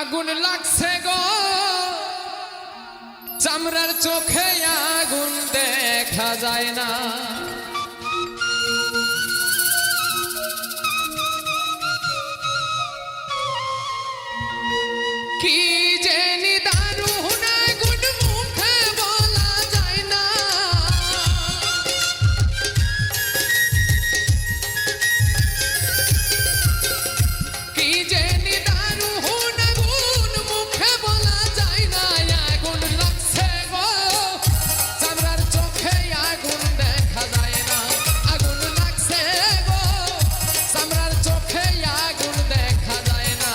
আগুন লাগছে গো চামড়ার চোখে আগুন দেখা যায় না কি জানি দারুণ আগুন মুখে বলা যায় না কি জানি দারুণ আগুন মুখে বলা যায় না আগুন লাগছে গো চামড়ার চোখে আগুন দেখা যায় না আগুন লাগছে গো চামড়ার চোখে আগুন দেখা যায় না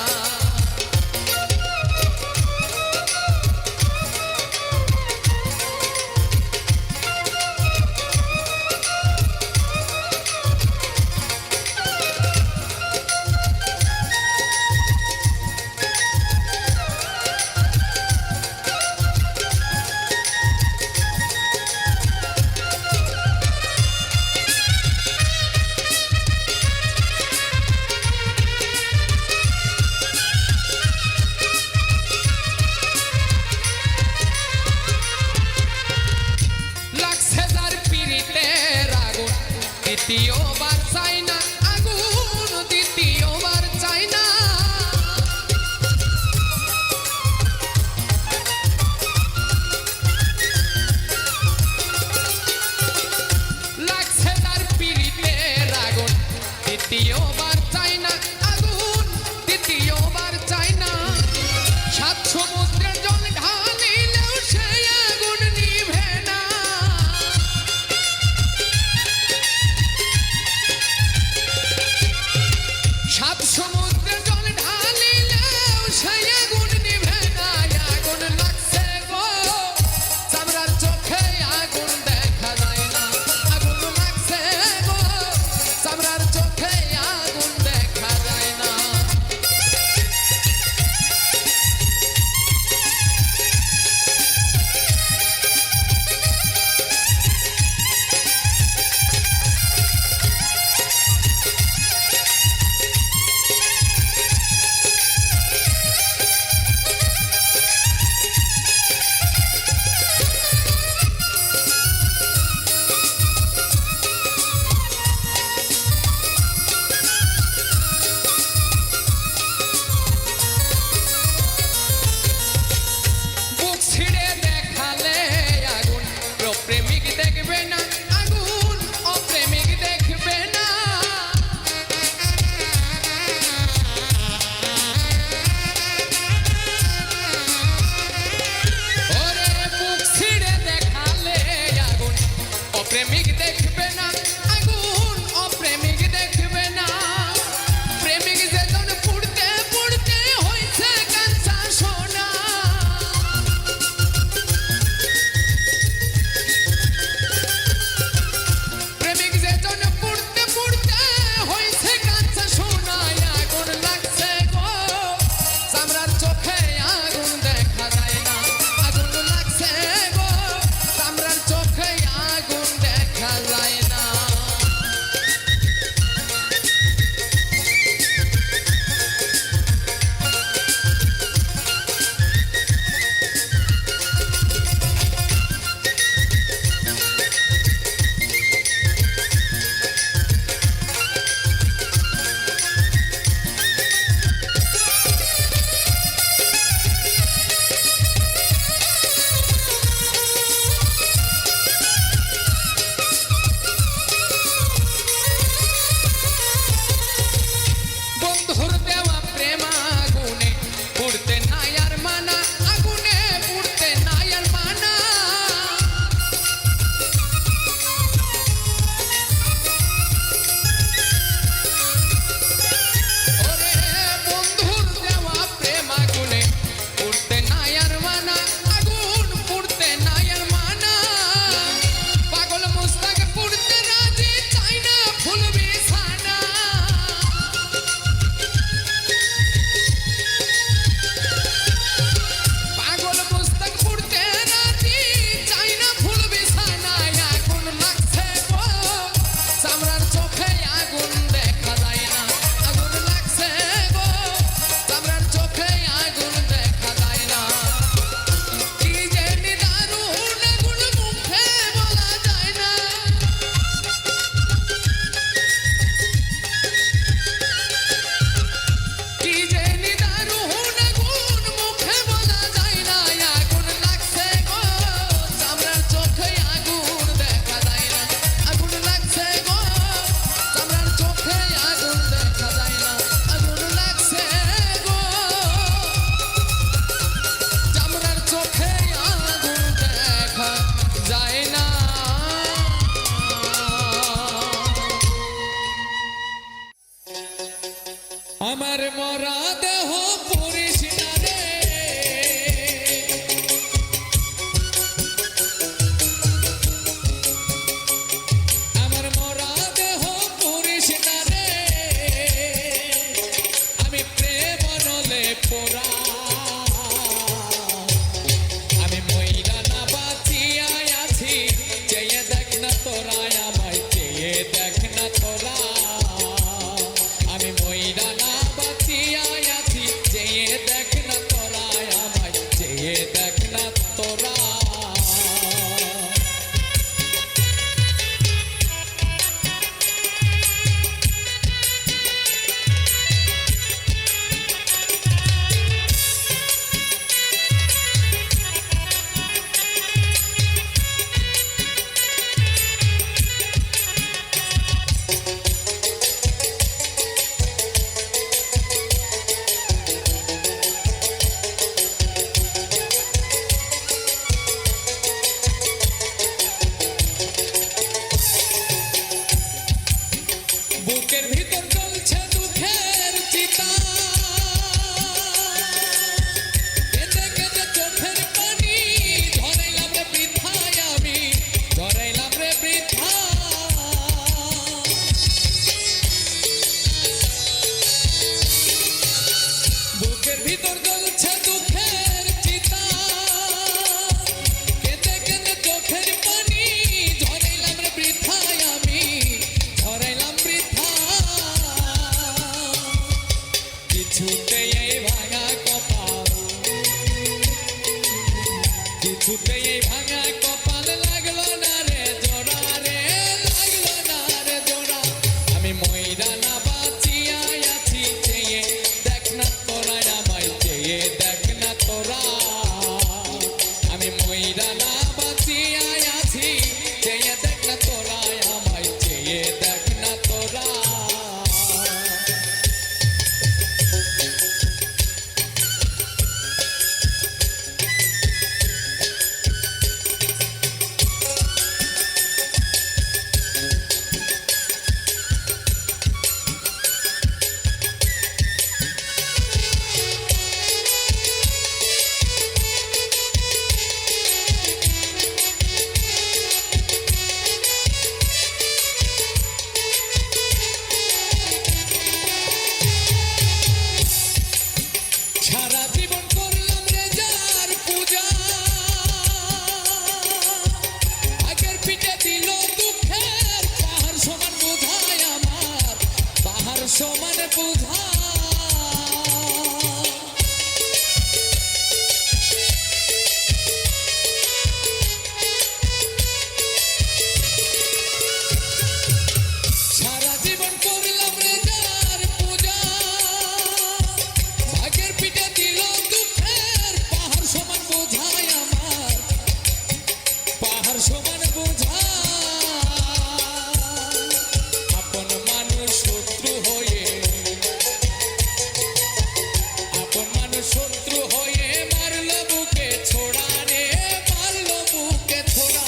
শত্রু হয়ে মারলো বুকে ছোড়া রে, মারলো বুকে ছোড়া।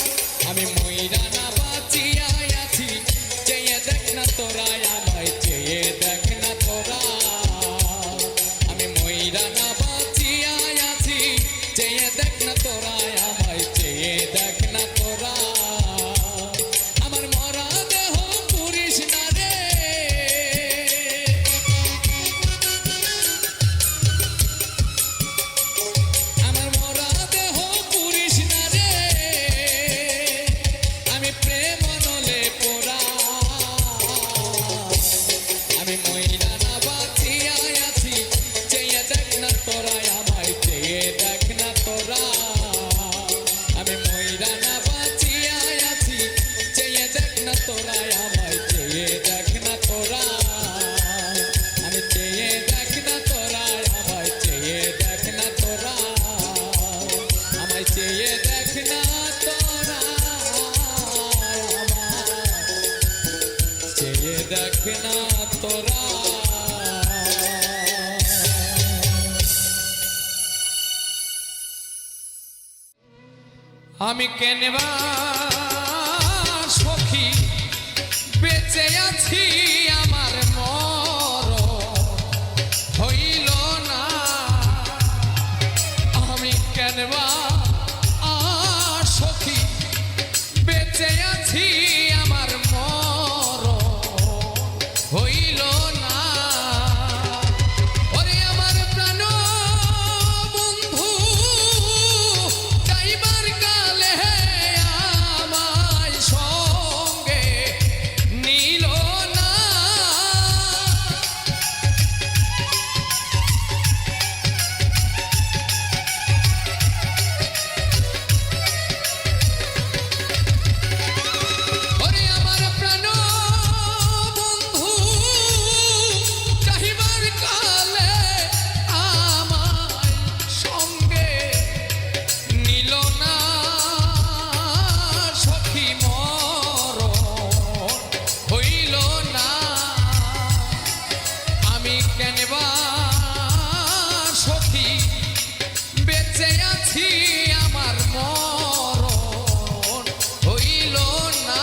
আমি মইরা না বাঁচিয়া আছি, চেয়ে দেখ না তোরা আমায়, চেয়ে দেখ না তোরা। আমি মইরা না বাঁচিয়া আছি, চেয়ে দেখ না তোরা আমায়, চেয়ে দেখ না তোরা। আমার মরা দেহ পুরিস না রে, আমার মরা দেহ পুরিস না রে। আমি প্রেম নলে পোড়া, আমি মইরা না বাঁচিয়া আছি, চেয়ে দেখ না তোরা আমায়, চেয়ে দেখ না তোরা। আমি মইরা না বাঁচিয়া আছি, চেয়ে দেখ না তোরা আমায়, চেয়ে দেখ না তোরা। আমি চেয়ে দেখ না তোরা আমায়, চেয়ে দেখ না তোরা। আমায় চেয়ে দেখ না তোরা আমায়, চেয়ে দেখ না তোরা। আমি কেনবা সখী বেঁচে আছি, আমার মরণ হইল না। আমি কেনবা সখী বেঁচে আছি, আমার মরণ হইল না। ওরে আমার প্রাণ বন্ধু যাইবার কালে আমায় সঙ্গে নিল না। ওরে আমার প্রাণ বন্ধু যাইবার কালে আমায় সঙ্গে নিল না। সখী মরণ হইল না। আমি কেনবা সখী বেঁচে আছি, আমার মরণ হইল না।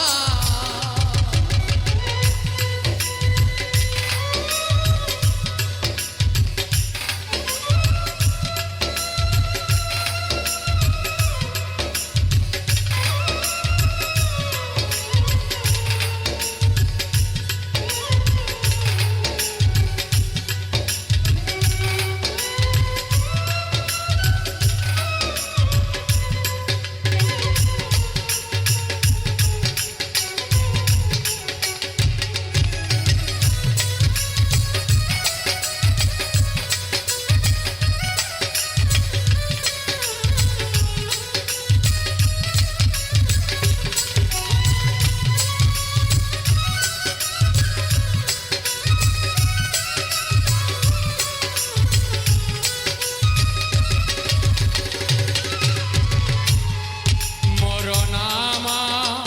মরণ আমার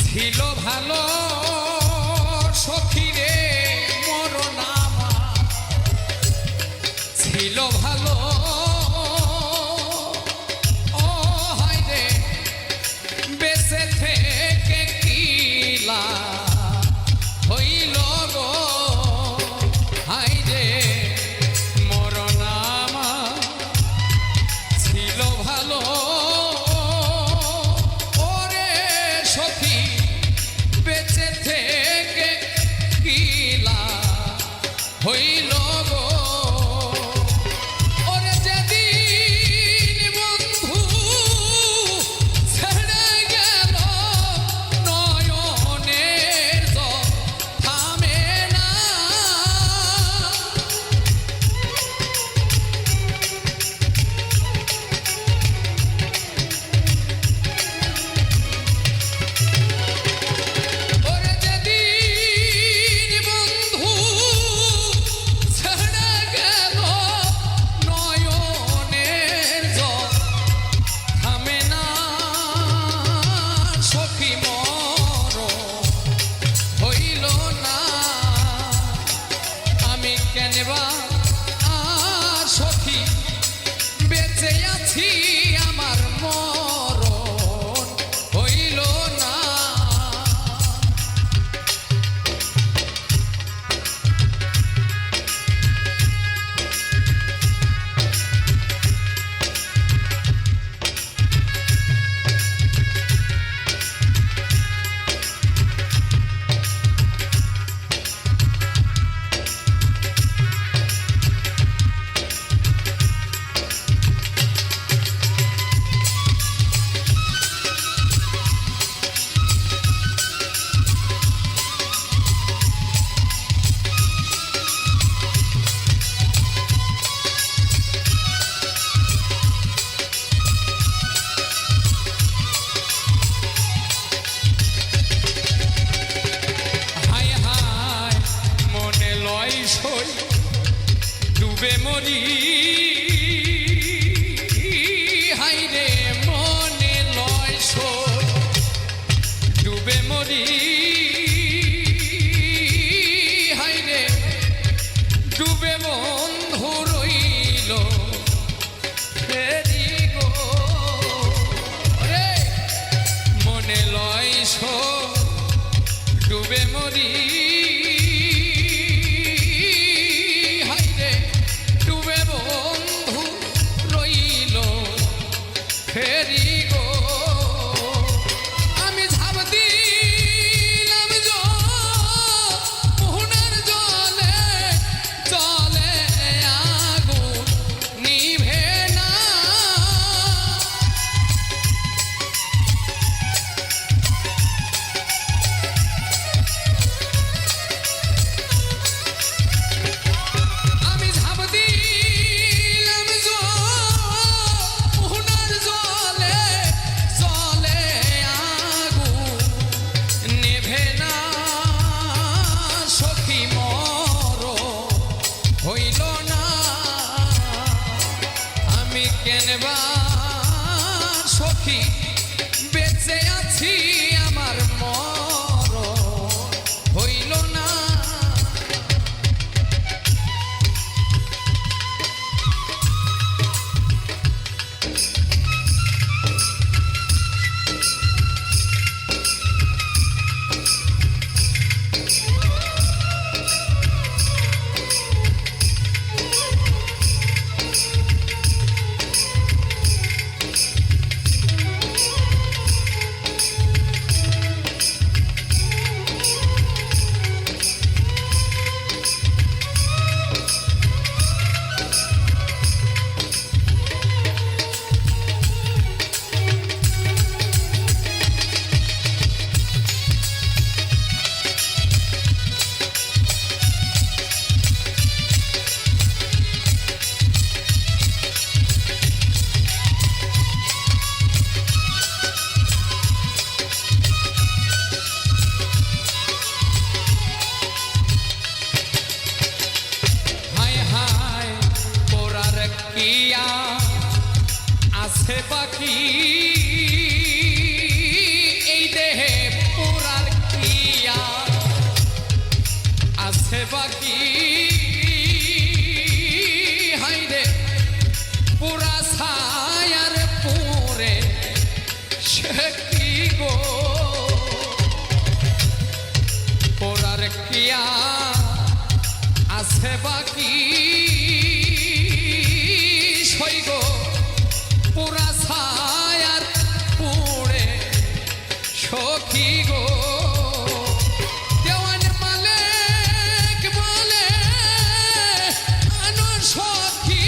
ছিল ভালো সখী রে, মরণ আমার ছিল ভালো। ও হায় রে, বেঁচে থেকে কি লাভ হইল গো। হায় রে, মরণ আমার ছিল ভালো। ওরে সখী বেঁচে থেকে কি লাভ হইল গো। ওরে যে হাইরে মনে লয় সই ডুবে মরি হাইরে ডুবে বন্ধু রইল ফেরি গো রে মনে লয় সই ডুবে মরি হাইরে ডুবে বন্ধু রইল ফেরি গো আমি ঝাঁপ দিলাম মোহনার জলে জলে আগুন নিভে না আমি ঝাঁপ দিলাম মোহনার জলে জলে আগুন নেভে না সখী মর হইল না আমি কেনবা সখী বেঁচে আছি আমার মর হইল না হায় হায় পোড়ার কিয়া আছে বাকি এই দেহে পোড়ার কিয়া আছে বাকি হাইরে পোড়া ছায়ার পোড়ে সে কি গো পোড়ার কিয়া আছে বাকি সইগ পুরা ছায়ার পুড়ে সখী গো দেওয়ান মালিক বলে আনো সখী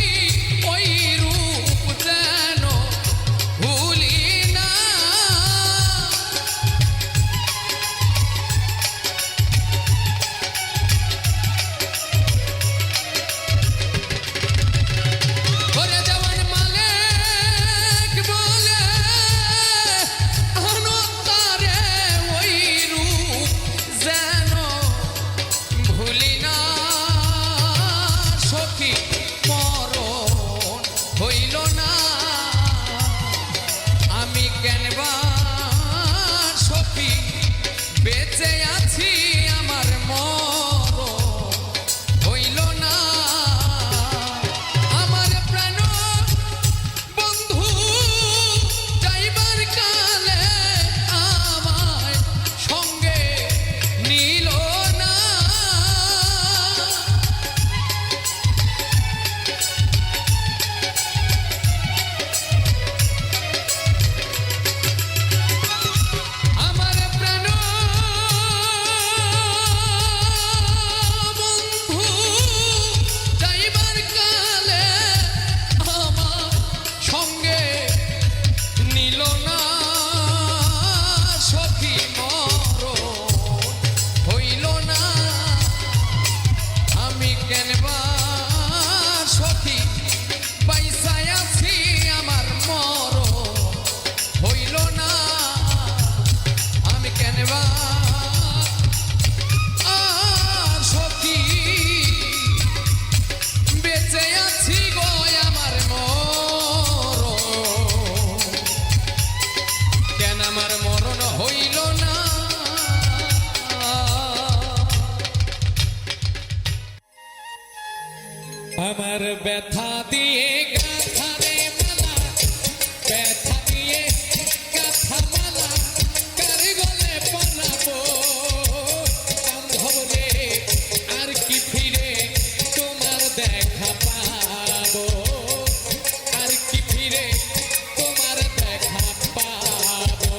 ওই রূপ যেন ভুলি না ওরে দেওয়ান মালিক বলে আনো তারে ওই রূপ যেন ভুলি না সখী মরণ হইল না আমি কেনবা সখী বেঁচে আছি আমার মরণ হইল না আমার প্রাণ বন্ধু যাইবার কালে আমায় সঙ্গে নিল না ব্যথা দিয়ে গাথা রে মালা, ব্যথা দিয়ে গাথা মালা, কার গলে পরাবো সম্ভব রে, আর কি ফিরে তোমার দেখা পাবো, আর কি ফিরে তোমার দেখা পাবো।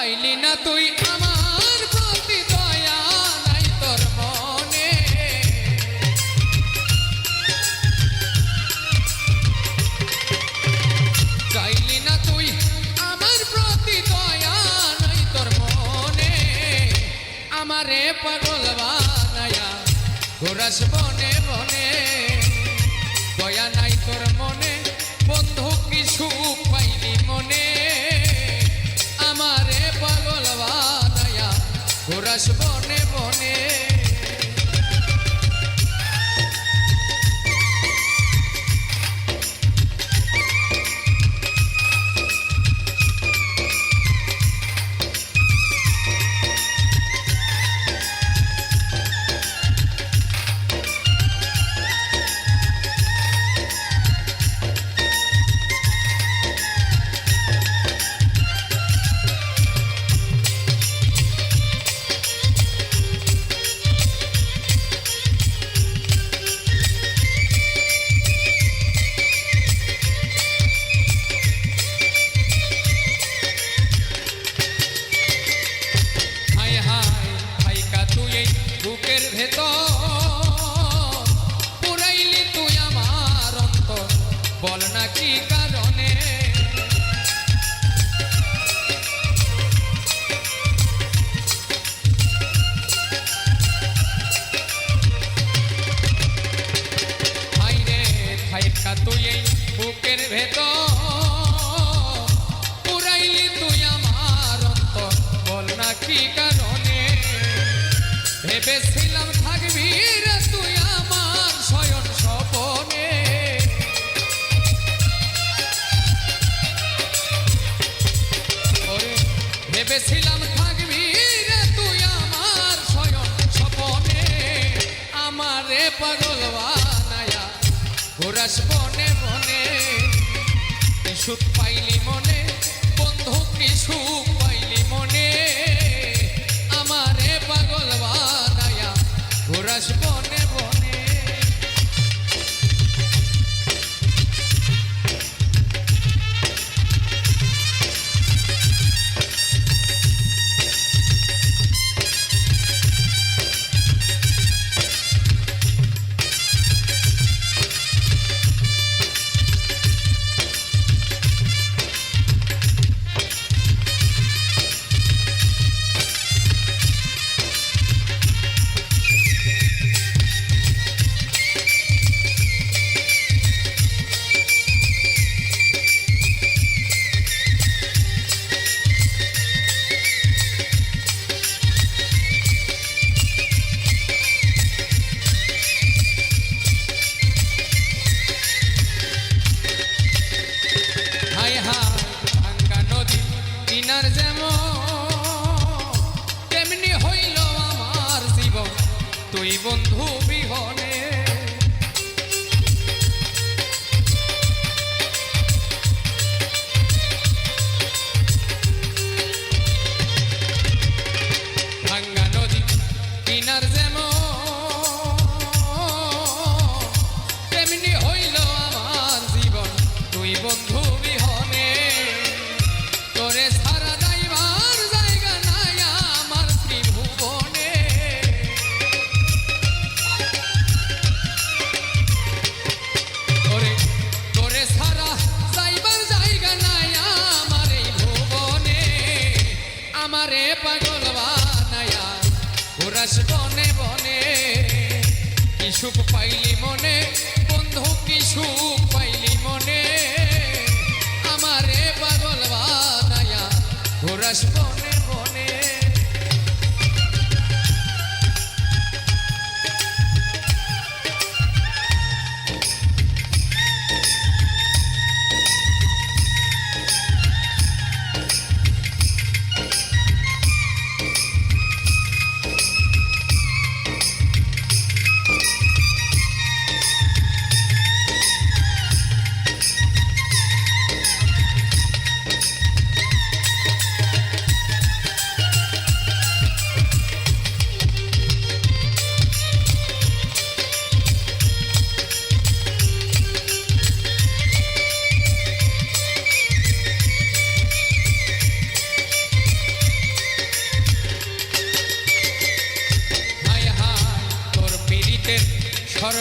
পাইলি না তুই আমার প্রতি দয়া নাই তোর মনে চাইলি না তুই আমার প্রতি দয়া নাই তোর মনে আমারে পাগল বানায়া ঘোরাস বনে বনে দয়া নাই তোর মনে বন্ধু কি সুখ পাইলি মনে আমারে পাগল বানায়া ঘোরাস বনে বনে বুকের ভেতর পুরাইলি তুই আমার অন্তর বল না কি কারণে হাই রে থাইকা তুই এই বুকের ভেতর পুরাইলি তুই আমার অন্তর বল না কি কারণে ভেবেছিলাম থাকবি রে তুই আমার শয়ন স্বপনে ভেবেছিলাম থাকবি রে তুই আমার শয়ন স্বপনে আমারে পাগল বানায়া ঘোরাস বনে বনে কি সুখ পাইলি মনে বন্ধু কি সুখ পাইলি মনে আমারে পাগল বানায়া ঘোরাস বনে বনে কিনার যেমন তেমনি হইল আমার জীবন তুই বন্ধু বিহনে ভাঙ্গা নদী কিনার যেমন তেমনি হইল আমার জীবন তুই বন্ধু বিহনে তোরে সারা যাইবার জায়গা নাই আমার ত্রিভুবনে তোরে সারা যাইবার জায়গা নাই আমার এই ভুবনে আমারে পাগল বানায়া ঘোরাস বনে বনে কি সুখ পাইলি মনে বন্ধু কি সুখ পাইলি মনে আমারে পাগল বানায়া ঘোরাস বনে বনে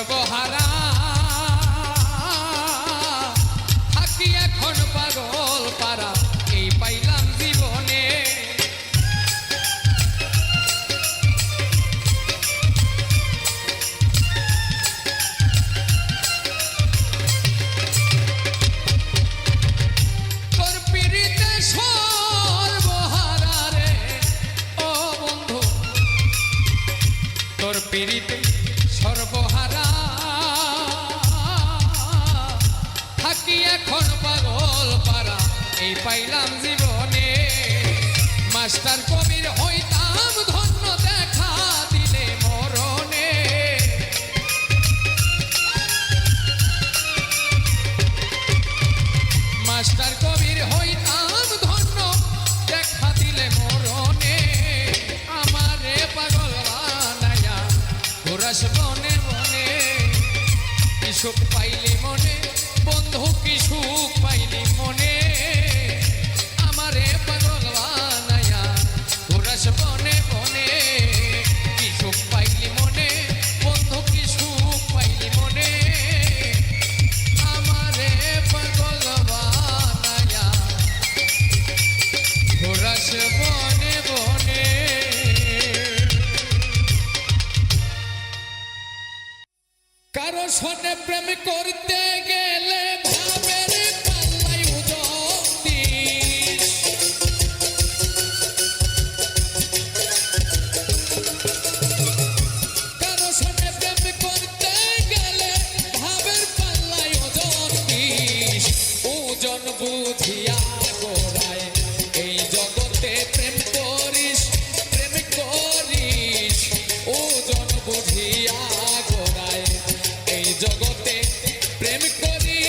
সর্বহারা থাকি এখন পাগল পারা এই পাইলাম জীবনে তোর পিড়িতে সর্বহারা রে ও বন্ধু তোর পিড়িতে সর্বহারা থাকি এখন পাগল পারা এই পাইলাম জীবনে মাস্টার কবির হইতাম ধন্য দেখা দিলে মরণে মাস্টার কবির হইতাম ধন্য দেখা দিলে মরণে আমারে পাগল বানায়া ঘোরাস বনে বনে কি সুখ পাইলি মনে বন্ধু কি সুখ পাইলি মনে আমারে পাগল বানায়া ঘোরাস বনে বনে কি সুখ পাইলি মনে বন্ধু কি সুখ পাইলি মনে আমারে পাগল বানায়া ঘোরাস বনে বনে কারো সনে প্রেম করতে গেলে ভাবের পাল্লাই উজম দিস কারো সনে প্রেম করতে গেলে ভাবের পাল্লাই ওজন দিস ওজন বুঝিয়া গোড়ায় এই জগতে প্রেম করিস ওজন বুঝিয়া গোড়ায় এই জগতে প্রেম করি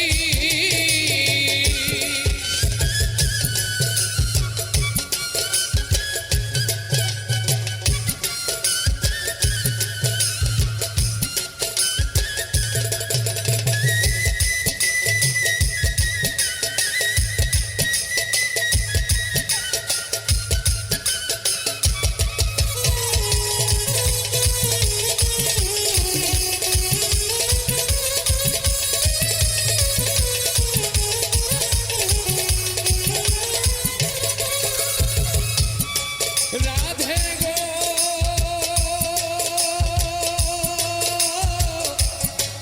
রাধে গো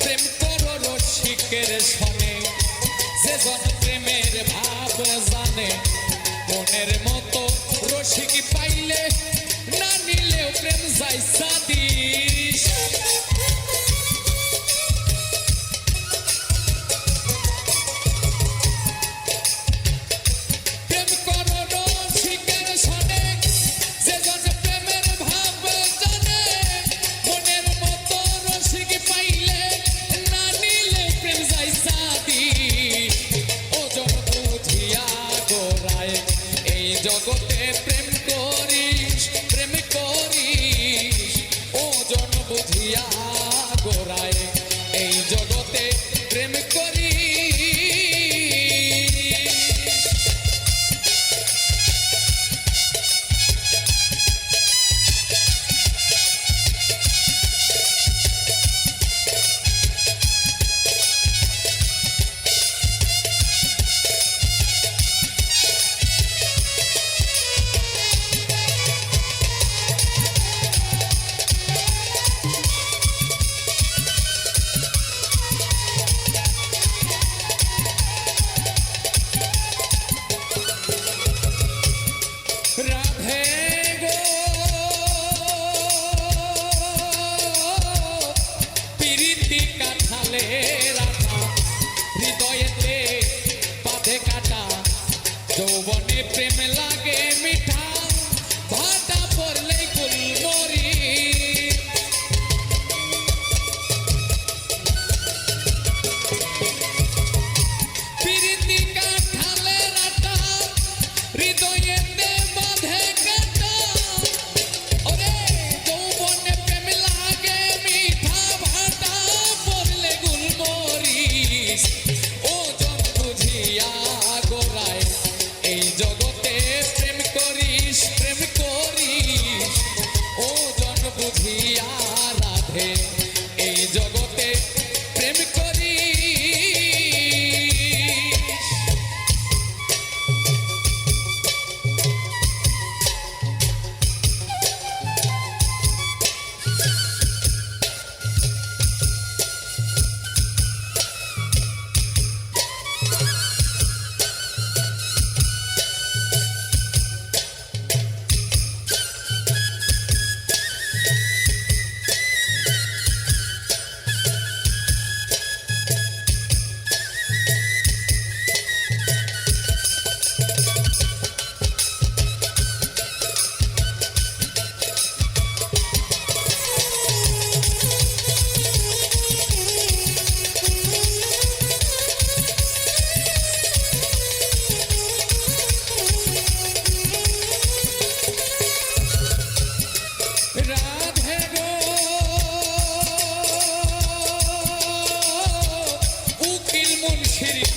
প্রেম করো রসিকের সনে যে জন প্রেমের ভাব জানে মনের মতো রসিক পাইলে না নিলেও প্রেম যাইসা দিস প্রেম করো রসিকের সনে যে জন প্রেমের ভাব জানে মনের মতো রসিক পাইলে না নিলে প্রেম যাইসা দিস ওজন বুঝিয়া গোড়ায় এই জগতে প্রেম করিস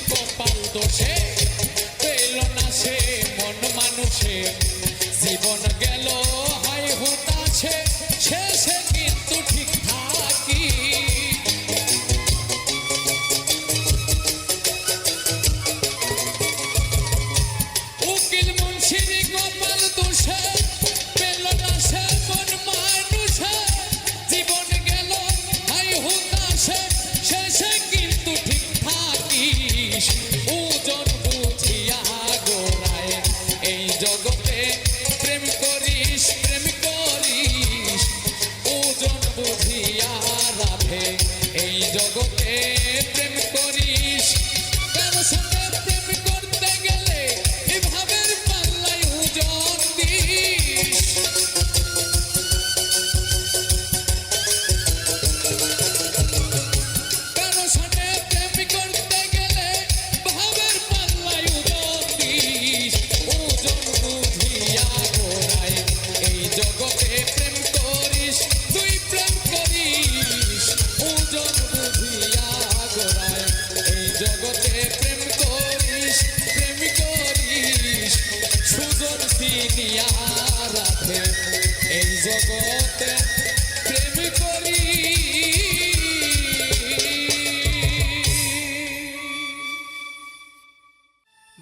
কপাল দোষে পেল না সে মন মানুষে জীবন গেল হাই হুতাছে শেষে কিন্তু ঠিক থাকি উকিল মুন্সির কপাল দোষে পেল না সে মন মানুষে জীবন গেল হাই হুতাছে শেষে কিন্তু ঠিক থাকিস ওজন বুঝিয়া গোড়ায় এই জগতে প্রেম করিস ওজন বুঝিয়া রাধে এই জগতে প্রেম করিস কারো সাথে প্রেম করতে গেলে এভাবের পাল্লায় ওজন দিস কারো সাথে প্রেম করতে গেলে ভাবের পাল্লায় ওজন দিস ওজন বুঝিয়া গোড়ায় এই জগতে প্রেম করিস তুই প্রেম করিস ওজন বুঝিয়া গোড়ায় এই জগতে প্রেম করিস সুজন সিনিয়া রাধে এই জগতে প্রেম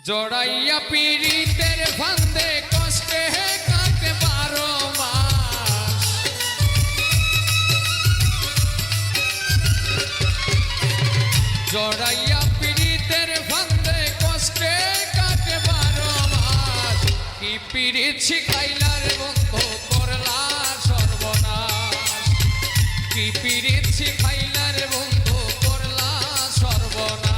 জড়াইয়া পীড়িতের ফান্দে কষ্টে কাটে 12 মাস জড়াইয়া পীড়িতের ফান্দে কষ্টে কাটে 12 মাস কি পীড়িত শিখাইলার বন্ধু করলা সর্বনাশ কি পীড়িত শিখাইলার বন্ধু করলা সর্বনাশ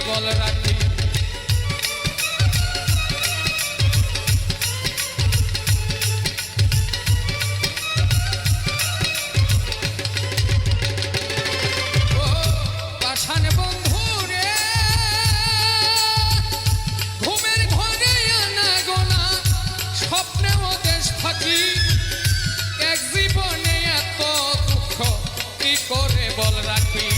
বল রাখি পাষাণ বন্ধু রে ঘুমের ঘরে আনা গোনা স্বপ্নেও দেশ থাকি এক জীবনে এত দুঃখ কি করে বল রাখি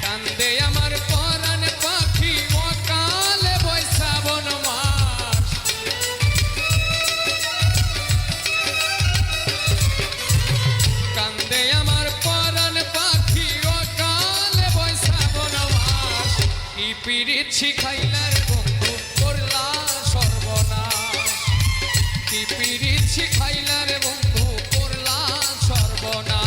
কান্দে আমার পরাণ পাখি অকালে বৈশাবন মাস কান্দে আমার পরাণ পাখি অকালে বৈশাবন মাস কি পীড়িত শিখাইলার বন্ধু করলা সর্বনাশ কি পীড়িত শিখাইলার বন্ধু করলা সর্বনাশ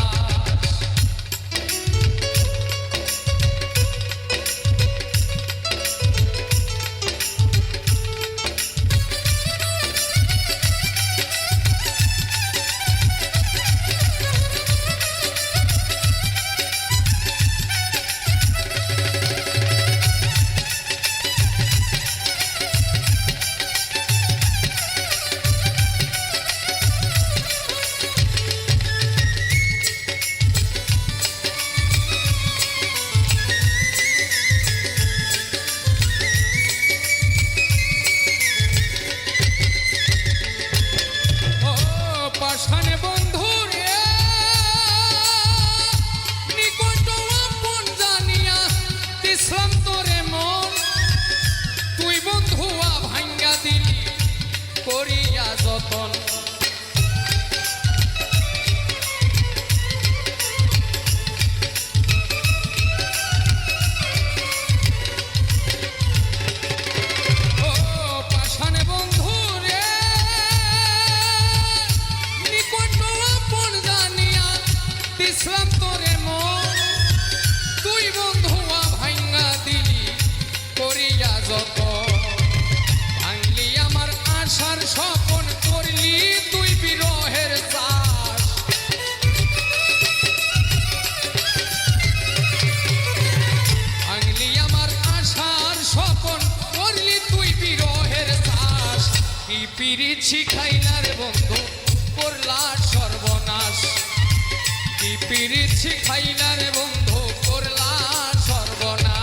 কি পিরিত শিখাইলা রে বন্ধু করলা সর্বনাশ কি পিরিত শিখাইলা রে বন্ধু করলা সর্বনাশ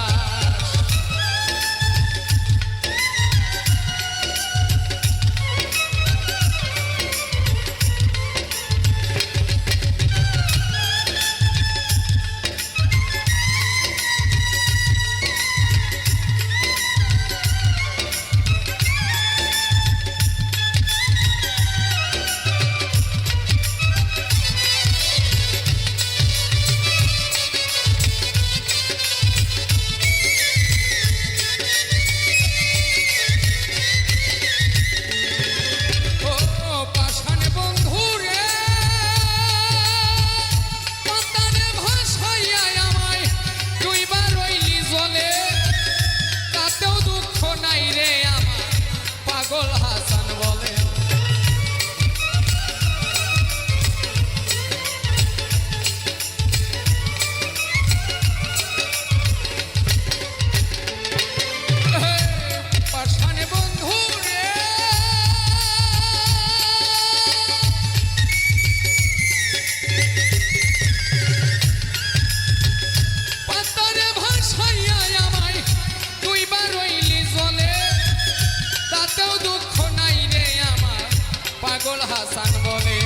হাসান বলে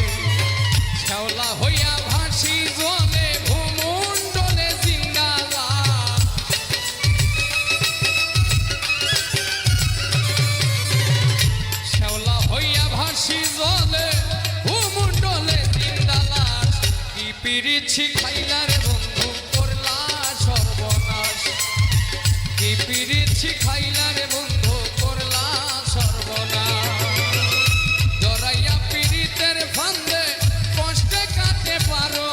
শ্যাওলা হইয়া ভাসি জলে ভূমণ্ডলে জিন্দালাল শ্যাওলা হইয়া ভাসি জলে ভূমণ্ডলে জিন্দালাল কি পিরিত শিখাইলা রে বন্ধু করলা সর্বনাশ কি পিরিত শিখাইলা রে বন্ধু করলা সর্বনাশ ফান্দে কষ্টে কাটে পারো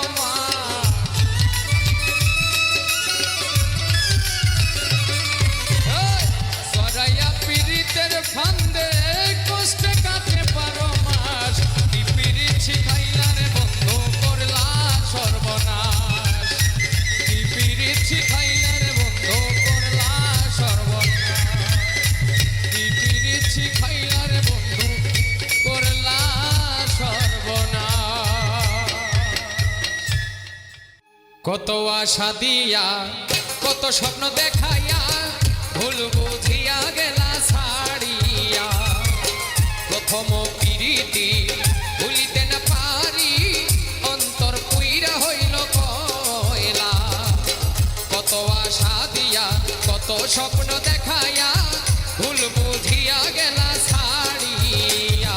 সরাইয়া পীড়িতের ফান্দে কষ্টে কাটে পারো মাস কি পীড়িত শিখাইলা রে বন্ধু করলা সর্বনাশ কি পীড়িত শিখাইলা রে বন্ধু করলা সর্বনাশ কি পীড়িত শিখাইলা রে বন্ধু করলা কত আশা দিয়া কত স্বপ্ন দেখাইয়া ভুল বুঝিয়া গেলা ছাড়িয়া প্রথম পিরিতি ভুলিতে না পারি অন্তর পুইরা হইল কয়লা কত আশা দিয়া কত স্বপ্ন দেখাইয়া ভুল বুঝিয়া গেলা ছাড়িয়া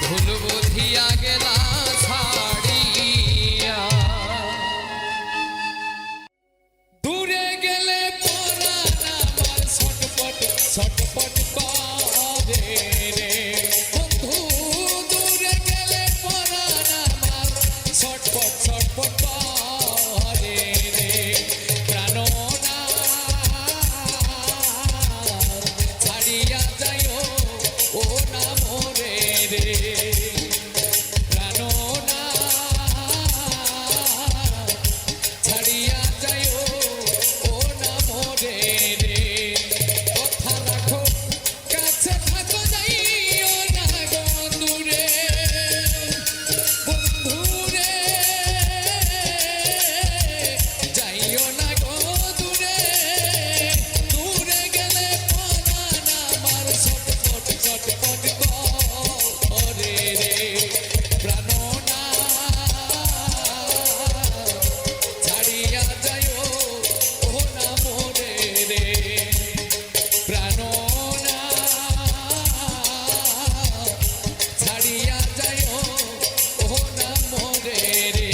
ভুল বুঝিয়া গেলা ছাড়িয়া দূরে গেলে পরাণ আমার ছটপট ছটপট করে রে বন্ধু দূরে গেলে পরাণ আমার ছটপট ছটপট করে রে প্রাণনা ছাড়িয়া যাইও ও না মোরে রে প্রাণনা ছাড়িয়া যাইও ও না মোরে রে কথা রাখো কাছে থাকো যাইও না গো দূরে বন্ধু রে যাইও না গো দূরে দূরে গেলে পরাণ আমার ছটপট ছটপট করে রে প্রাণনা ছাড়িয়া যাইও ও না মোরে রে প্রাণনা ছাড়িয়া যাইও ও না মোরে রে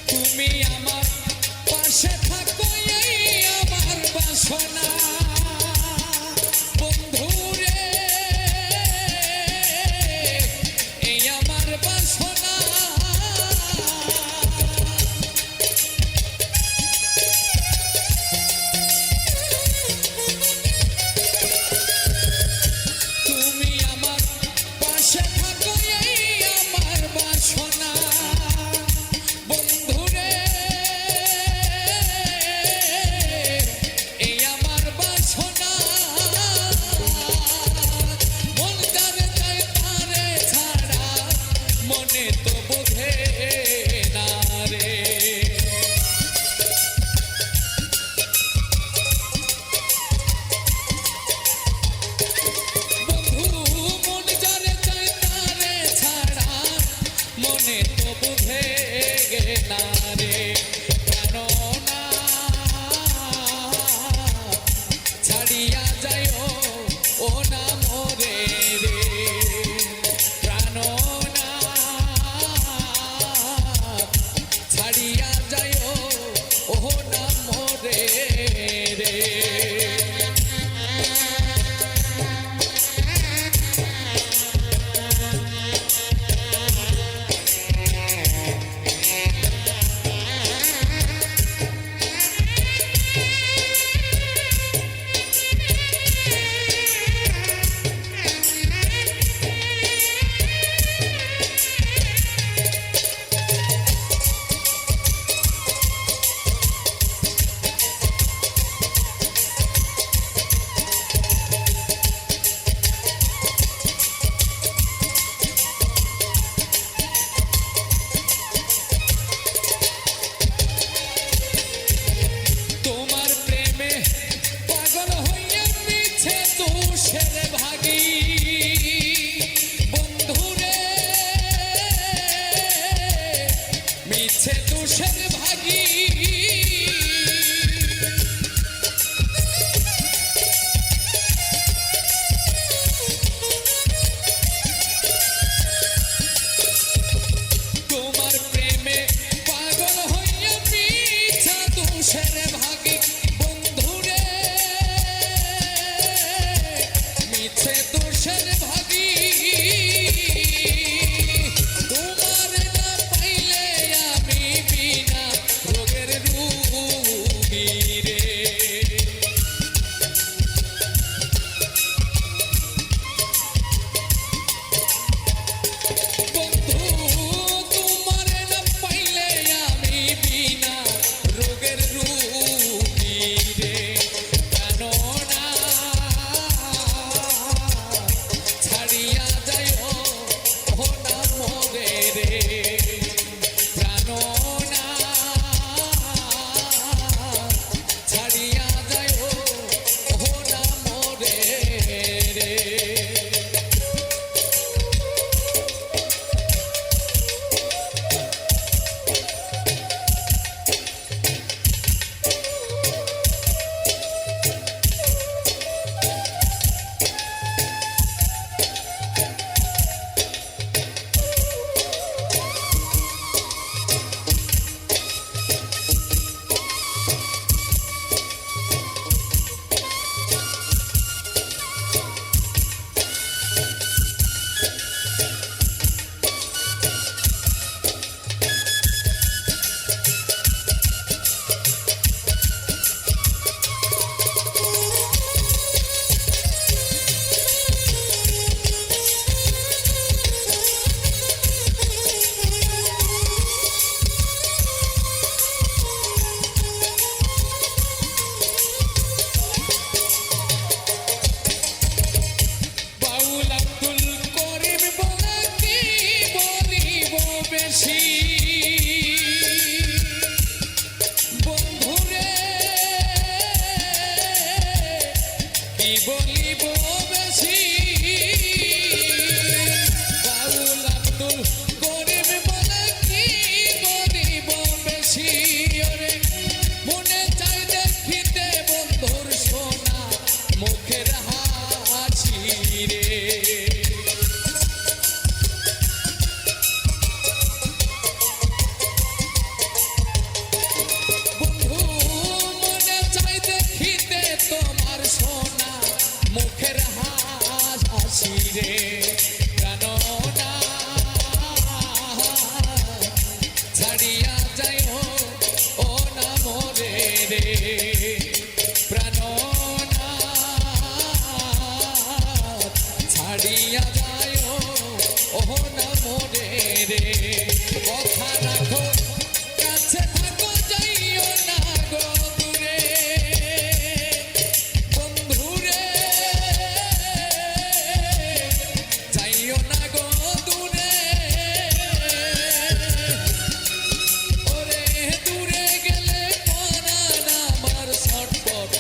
তুমি আমার পাশে থাকো এই আমার বাসনা বন্ধু রে এই আমার বাসনা তুমি আমার পাশে থাকো এই আমার বাসনা বন্ধু রে এই আমার বাসনা মন যারে চায় তারে ছাড়া মনে তো বোঝে না রে বন্ধু মন যারে চায় তারে ছাড়া মনে তো বুঝে না রে প্রাণনা ছাড়িয়া যাইও ও না মোরে রে প্রাণনা ছাড়িয়া যাইও ও না মোরে রে তোমার প্রেমে পাগল হইয়া মিছে দোষের ভাগী বন্ধু রে মিছে দোষের ভাগী তোমার প্রেমে পাগল হইয়া মিছা দোষের ভাগী বন্ধু রে মিছে দোষের ভাগী তোমার না পাইলে আমি বিনা রোগের রূপ রে প্রাণনাথ ছাড়িয়া যায় ওহ না মোরে রে কথা রাখো কাছে থাকো যাইও না গো দূরে বন্ধুরে যাইও না গো দূরে ওরে দূরে গেলে পরাণ আমার ছটপট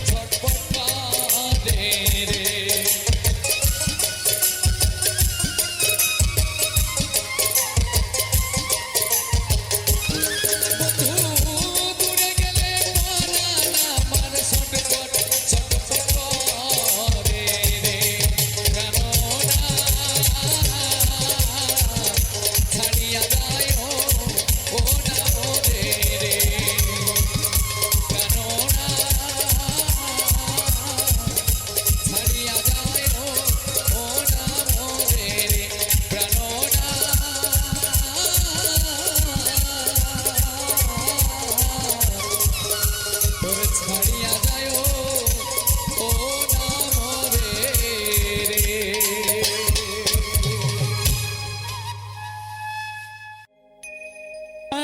ছটপট করে রে দূরে গেলে পরাণ আমার ছটপট ছটপট করে রে প্রাণনাথ ছাড়িয়া যায় ও না মোরে রে প্রাণনাথ ছাড়িয়া যায় ও না মোরে রে প্রাণনাথ তোর ছাড়িয়া যায় ও না মোরে রে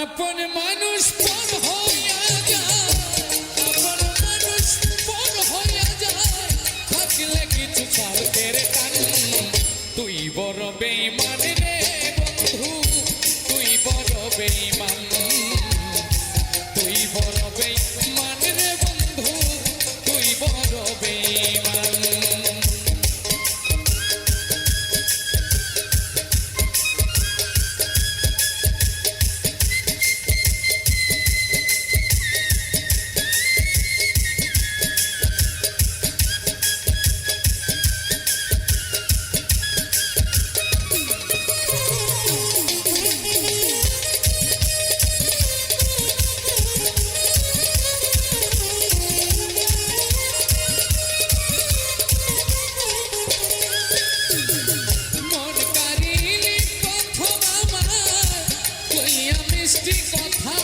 আপন মানুষ পর হইয়া যায় আপন মানুষ পর হইয়া যায় থাকলে কিছু ছাড়তে রে টান তুই বড় বেঈমান রে বন্ধু তুই বড় বেঈমান তুই বড় বেঈমান রে বন্ধু তুই বড় বেঈমান মন কারিলি প্রথম আমার কইয়া মিষ্টি কথা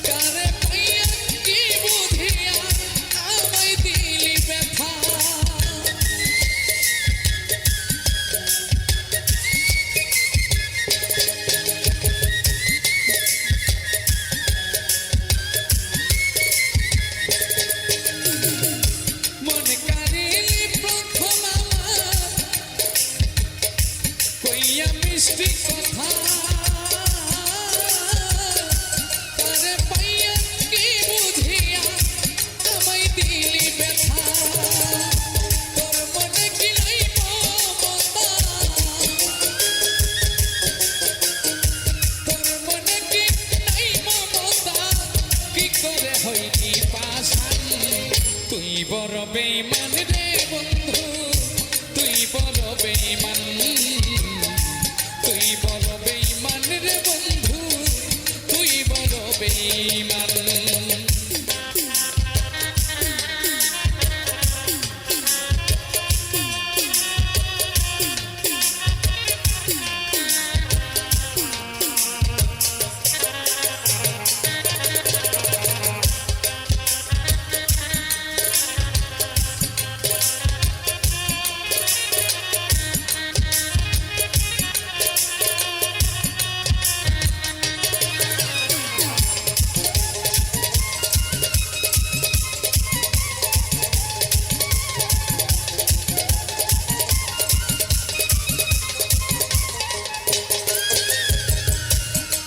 কারে পাইয়া কি বুঝিয়া আমায় দিলি ব্যথা মন কারিলি প্রথম আমার কইয়া মিষ্টি কথা কারে পাইয়া কি বুঝিয়া আমায় দিলি ব্যথা তোর মনে কি নাই মমতা তোর মনে কি নাই মমতা কি করে হইনি পাশান তুই বড় বেঈমান রে বন্ধু তুই বড় বেঈমান তুই বড় বেঈমান রে বন্ধু তুই বড় বেঈমান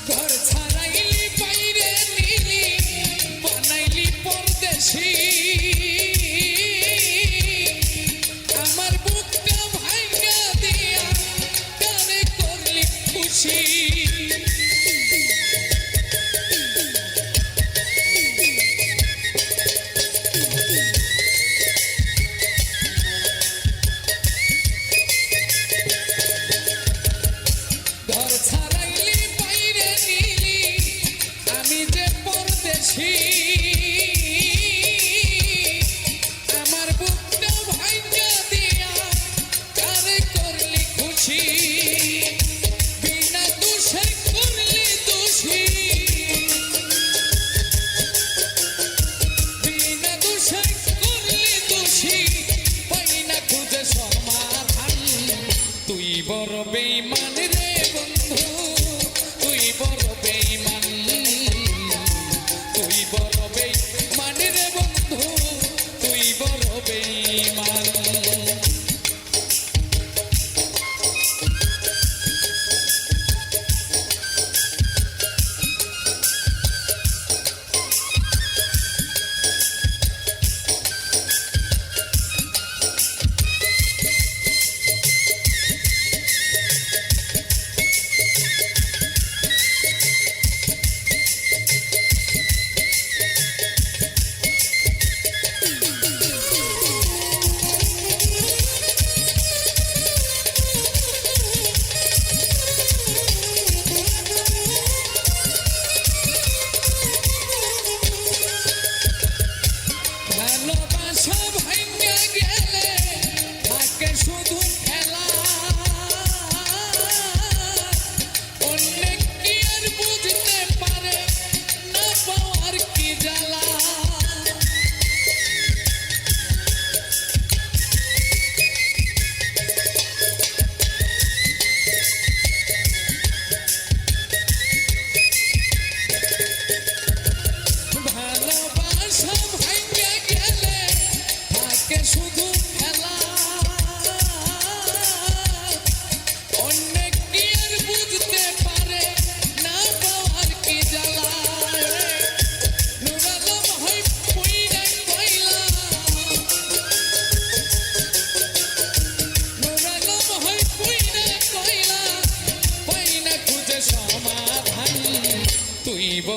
ঘর ছাড়াইলি বাইরে নিলি বানাইলি পরদেশি আমার বুকটা ভাঙা দিয়া কানে করলি খুশি ঘর ছাড়াইলি বাইরে নিলি আমি যে পরদেশি আমার বুকটা ভাঙা দিয়া কারে করলি খুশি বিনা দোষে করলি দোষী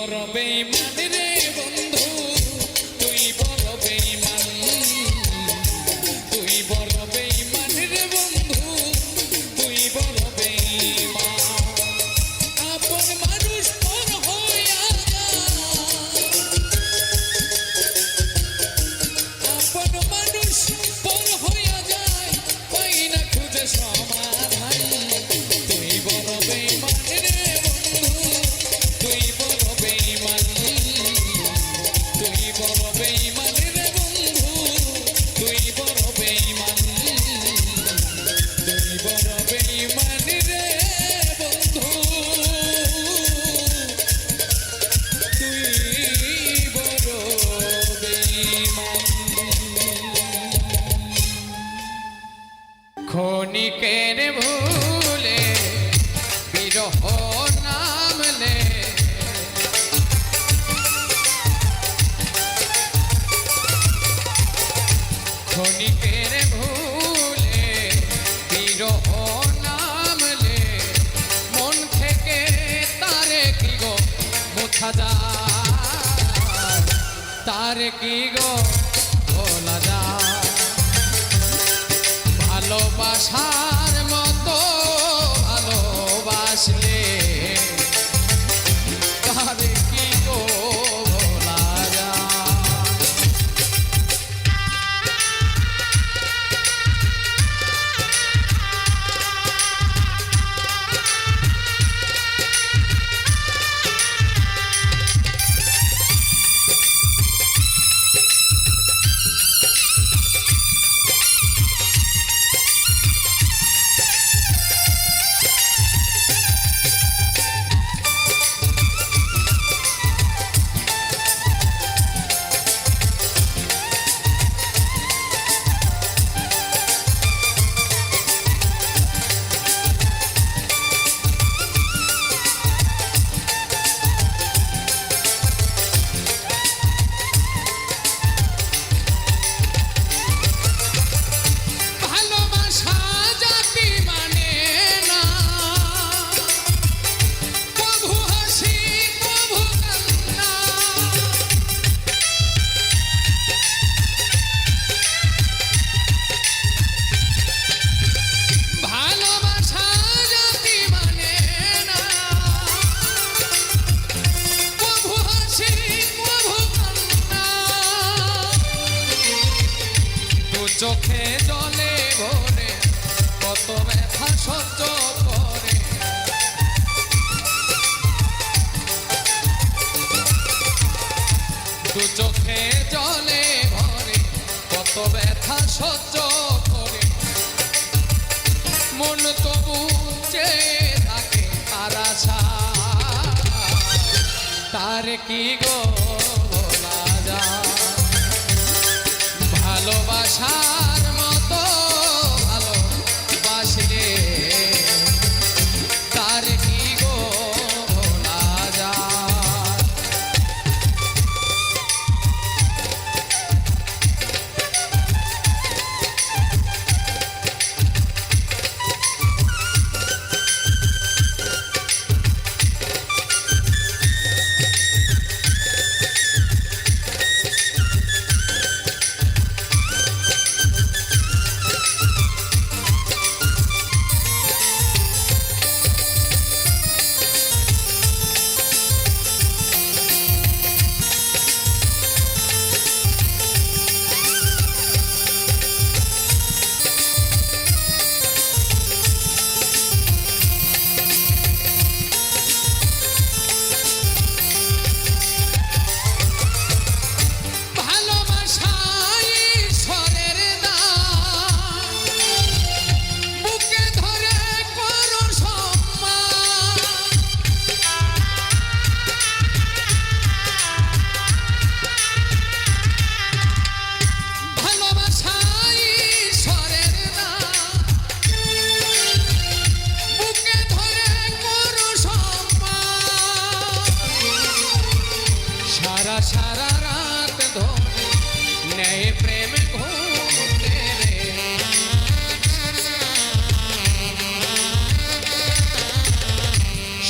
বড় বেঈমান রে বন্ধু, তুই বড় বেঈমান, তুই বড় বেঈমান রে বন্ধু, তুই বড় বেঈমান। আপন মানুষ পর হইয়া যায়, আপন মানুষ পর হইয়া যায়, পাই না খুঁজে সমাধান। তুই বড় বেঈমান রে বন্ধু, তুই বড় বেঈমান, তুই বড় বেঈমান রে বন্ধু, তুই বড় বেঈমান, তুই বড় বেঈমান রে বন্ধু, তুই বড় বেঈমান। ক্ষণিকের ভুলে বিরহ নামলে, ক্ষণিকের ভুলে বিরহ নামলে, মন থেকে তারে কি গো মোছা যায়, তারে কি গো বলা যায়। ভালোবাসার মতো ভালোবাসলে তারে কি গো বলা যায়। ভালোবাসা জাতি মানে না, কভু হাসি কভু কান্না, ভালোবাসা জাতি মানে না, কভু হাসি কভু কান্না। দু চোখে জলে ভরে কত ব্যথা সহ্য করে, দু চোখে জলে ভরে কত ব্যথা সহ্য করে, মন তবু চেয়ে থাকে তার আশা, তার কি গো বলা যায়। ভালোবাসার মতো ভালোবাসলে তার কি গো বলা যায়।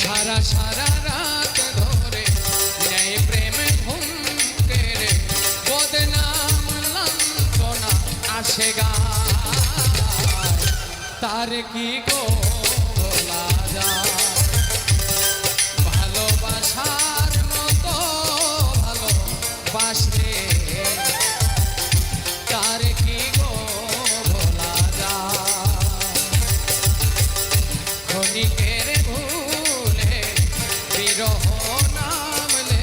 সারা সারা রাত ধরে তার কি গো ভোলা যায় ভালোবাসার মতো ভালোবাসলে তার কি গো ভোলা যায় ক্ষণিকের ভুলে বিরহ নামলে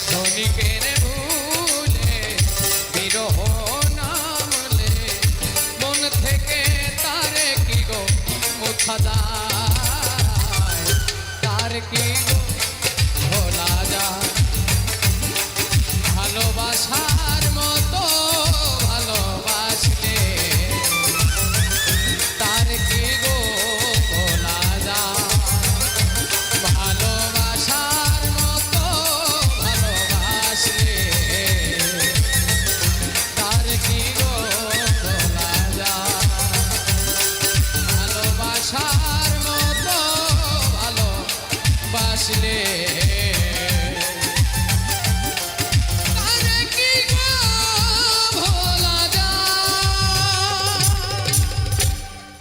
ক্ষণিকের ভুলে বিরহ নামলে মন থেকে তারে কি গো মুছা যায় তার কি গো